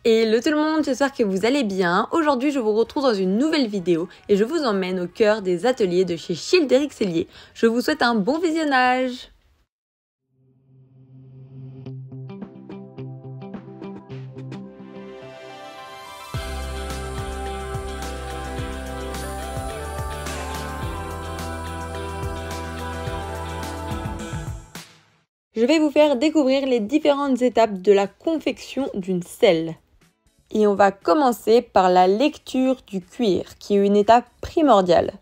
Hello tout le monde, j'espère que vous allez bien. Aujourd'hui, je vous retrouve dans une nouvelle vidéo et je vous emmène au cœur des ateliers de chez Childéric Sellier. Je vous souhaite un bon visionnage. Je vais vous faire découvrir les différentes étapes de la confection d'une selle. Et on va commencer par la lecture du cuir, qui est une étape primordiale.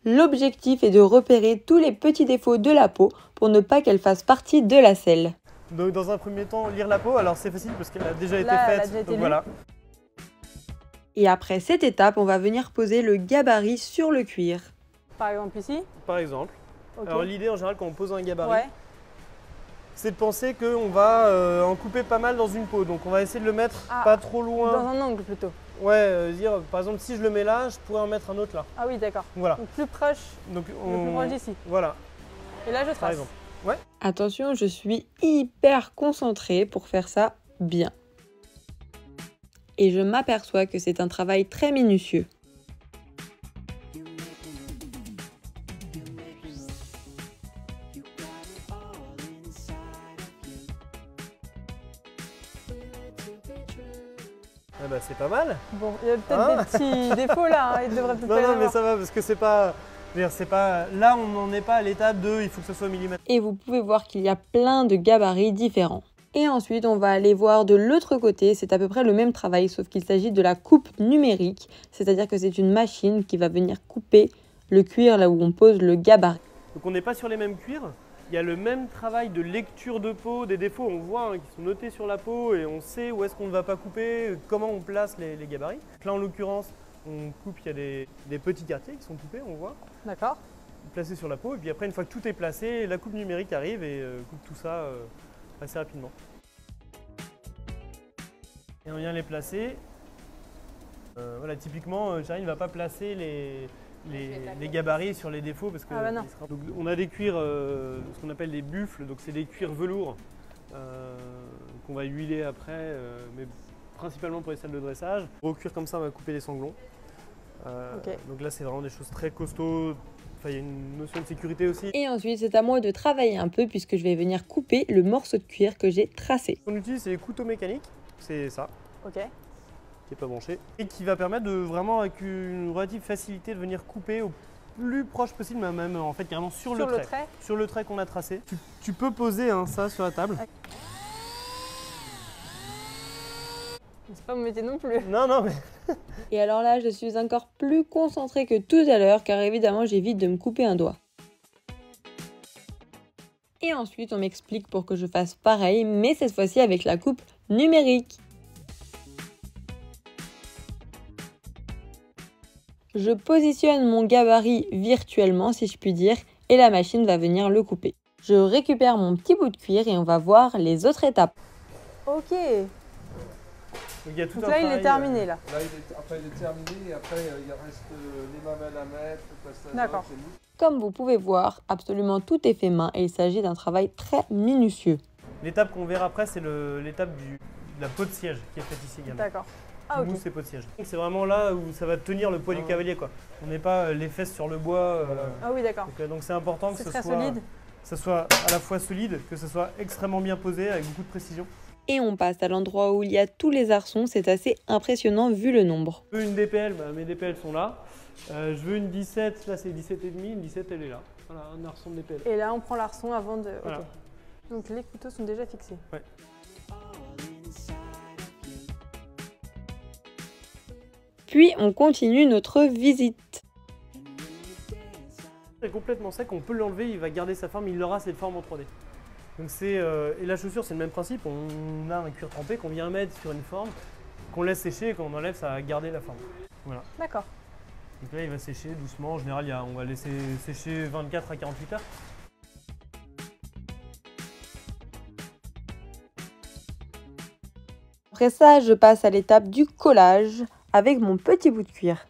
L'objectif est de repérer tous les petits défauts de la peau pour ne pas qu'elle fasse partie de la selle. Donc dans un premier temps, lire la peau, alors c'est facile parce qu'elle a déjà été faite, Elle a déjà été donc voilà. Et après cette étape, on va venir poser le gabarit sur le cuir. Par exemple ici. Par exemple. Okay. Alors l'idée en général quand on pose un gabarit, ouais. c'est de penser qu'on va en couper pas mal dans une peau. Donc on va essayer de le mettre pas trop loin. Dans un angle plutôt. Ouais, dire par exemple si je le mets là, je pourrais en mettre un autre là. Ah oui, d'accord. Voilà. Donc plus proche. Donc plus proche d'ici. Voilà. Et là je trace. Par exemple. Ouais. Attention, je suis hyper concentrée pour faire ça bien. Et je m'aperçois que c'est un travail très minutieux. Ah bah c'est pas mal. Bon, il y a peut-être des petits défauts là, hein. Il devrait peut-être Non, mais ça va parce que c'est pas... Là, on n'en est pas à l'étape de il faut que ce soit millimètre. Et vous pouvez voir qu'il y a plein de gabarits différents. Et ensuite, on va aller voir de l'autre côté. C'est à peu près le même travail, sauf qu'il s'agit de la coupe numérique. C'est-à-dire que c'est une machine qui va venir couper le cuir là où on pose le gabarit. Donc on n'est pas sur les mêmes cuirs. Il y a le même travail de lecture de peau, des défauts, on voit qui sont notés sur la peau et on sait où est-ce qu'on ne va pas couper, comment on place les gabarits. Là, en l'occurrence, on coupe, il y a des petits quartiers qui sont coupés, on voit. D'accord. Placés sur la peau, et puis après, une fois que tout est placé, la coupe numérique arrive et coupe tout ça assez rapidement. Et on vient les placer. Voilà, typiquement, Charline ne va pas placer les gabarits sur les défauts parce que donc, on a des cuirs, ce qu'on appelle des buffles, donc c'est des cuirs velours qu'on va huiler après, mais principalement pour les salles de dressage. Au cuir comme ça, on va couper les sanglons. Donc là, c'est vraiment des choses très costauds. Enfin, il y a une notion de sécurité aussi. Et ensuite, c'est à moi de travailler un peu puisque je vais venir couper le morceau de cuir que j'ai tracé. Ce qu'on utilise, c'est les couteaux mécaniques, c'est ça. Ok. Qui n'est pas branché. Et qui va permettre de vraiment, avec une relative facilité, de venir couper au plus proche possible, même en fait carrément sur le trait. Sur le trait qu'on a tracé. Tu peux poser ça sur la table. C'est pas mon métier non plus. Non, mais... Et alors là, je suis encore plus concentrée que tout à l'heure, car évidemment, j'évite de me couper un doigt. Et ensuite, on m'explique pour que je fasse pareil, mais cette fois-ci avec la coupe numérique. Je positionne mon gabarit virtuellement, si je puis dire, et la machine va venir le couper. Je récupère mon petit bout de cuir et on va voir les autres étapes. Ok. Donc, donc là, il est terminé. Là, après, il est terminé et après, il reste les mamelles à mettre, le passage. D'accord. Comme vous pouvez voir, absolument tout est fait main et il s'agit d'un travail très minutieux. L'étape qu'on verra après, c'est l'étape de la peau de siège qui est faite ici également. D'accord. Ah, ok. Mousse et peau de siège. C'est vraiment là où ça va tenir le poids du cavalier, quoi. On n'est pas les fesses sur le bois. Ah oui, d'accord. Donc c'est important que ce soit à la fois solide, que ce soit extrêmement bien posé, avec beaucoup de précision. Et on passe à l'endroit où il y a tous les arçons, c'est assez impressionnant vu le nombre. Je veux une DPL, mes DPL sont là. Je veux une 17, là c'est 17,5, une 17 elle est là. Voilà, un arçon de DPL. Et là on prend l'arçon avant de... Voilà. Okay. Donc les couteaux sont déjà fixés. Ouais. Puis on continue notre visite. C'est complètement sec, on peut l'enlever, il va garder sa forme, il aura cette forme en 3D. Donc et la chaussure c'est le même principe, on a un cuir trempé qu'on vient mettre sur une forme, qu'on laisse sécher et quand on enlève ça va garder la forme. Voilà. D'accord. Donc là il va sécher doucement, en général on va laisser sécher 24 à 48 heures. Après ça, je passe à l'étape du collage avec mon petit bout de cuir.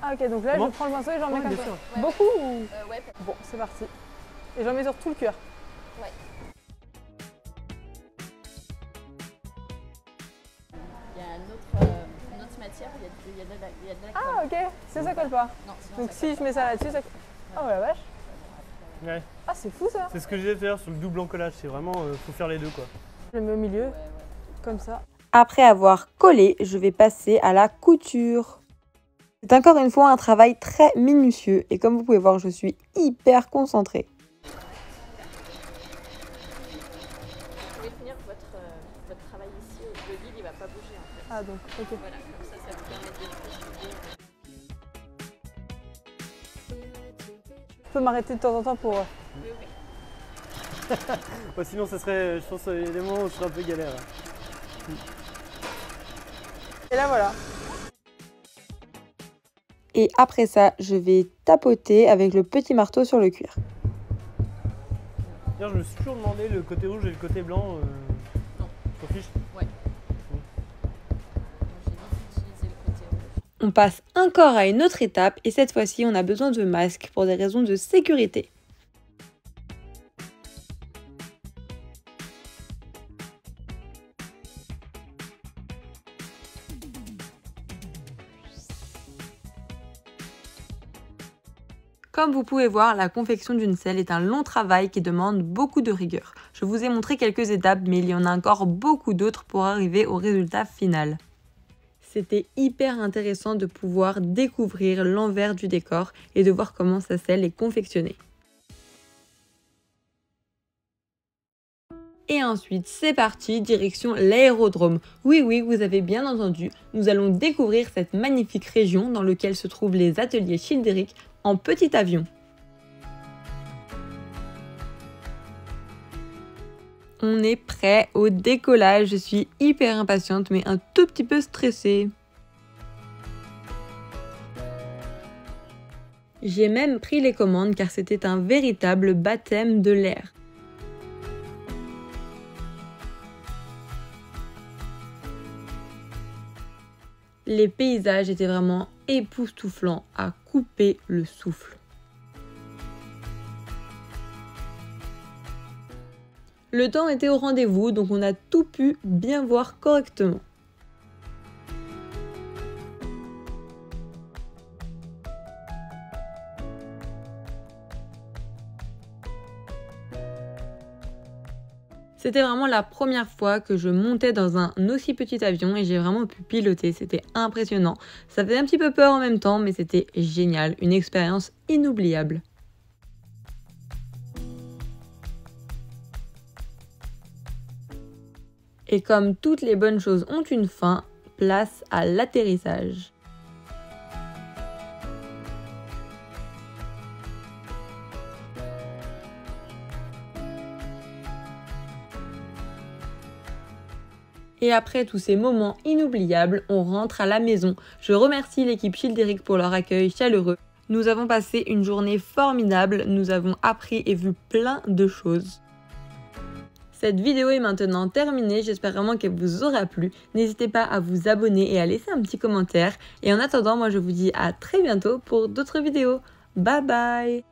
Ah ok, donc là je prends le pinceau et j'en mets comme ça. Ouais. Beaucoup ou... Ouais. Bon, c'est parti. Et j'en mets sur tout le cuir. Ouais. une autre matière, il y a de la Ah ok, c'est ça colle pas. Non, donc si je mets ça là-dessus, ça... Oh la vache. Ouais. Ah c'est fou ça. C'est ce que je disais tout à l'heure sur le double encollage, c'est vraiment, faut faire les deux quoi. Je le mets au milieu, comme ça. Après avoir collé, je vais passer à la couture. C'est encore une fois un travail très minutieux et comme vous pouvez voir, je suis hyper concentrée. Vous pouvez tenir votre travail ici, le guide il va pas bouger en fait. Ah donc, ok. Voilà, comme ça vous permet de Je peux m'arrêter de temps en temps pour... Oui. Ouais, sinon, ça serait, je pense, il y a des moments où ce serait un peu galère. Et là voilà. Et après ça, je vais tapoter avec le petit marteau sur le cuir. D'ailleurs, je me suis toujours demandé le côté rouge et le côté blanc. Non. T'en fiches? Ouais. J'ai vite utilisé le côté rouge. On passe encore à une autre étape et cette fois-ci, on a besoin de masques pour des raisons de sécurité. Comme vous pouvez voir, la confection d'une selle est un long travail qui demande beaucoup de rigueur. Je vous ai montré quelques étapes, mais il y en a encore beaucoup d'autres pour arriver au résultat final. C'était hyper intéressant de pouvoir découvrir l'envers du décor et de voir comment sa selle est confectionnée. Et ensuite, c'est parti, direction l'aérodrome. Oui, vous avez bien entendu, nous allons découvrir cette magnifique région dans laquelle se trouvent les ateliers Childéric en petit avion. On est prêt au décollage, je suis hyper impatiente mais un tout petit peu stressée. J'ai même pris les commandes car c'était un véritable baptême de l'air. Les paysages étaient vraiment époustouflants à couper le souffle. Le temps était au rendez-vous, donc on a tout pu bien voir correctement. C'était vraiment la première fois que je montais dans un aussi petit avion et j'ai vraiment pu piloter, c'était impressionnant. Ça faisait un petit peu peur en même temps, mais c'était génial, une expérience inoubliable. Et comme toutes les bonnes choses ont une fin, place à l'atterrissage. Et après tous ces moments inoubliables, on rentre à la maison. Je remercie l'équipe Childéric pour leur accueil chaleureux. Nous avons passé une journée formidable, nous avons appris et vu plein de choses. Cette vidéo est maintenant terminée, j'espère vraiment qu'elle vous aura plu. N'hésitez pas à vous abonner et à laisser un petit commentaire. Et en attendant, moi je vous dis à très bientôt pour d'autres vidéos. Bye bye!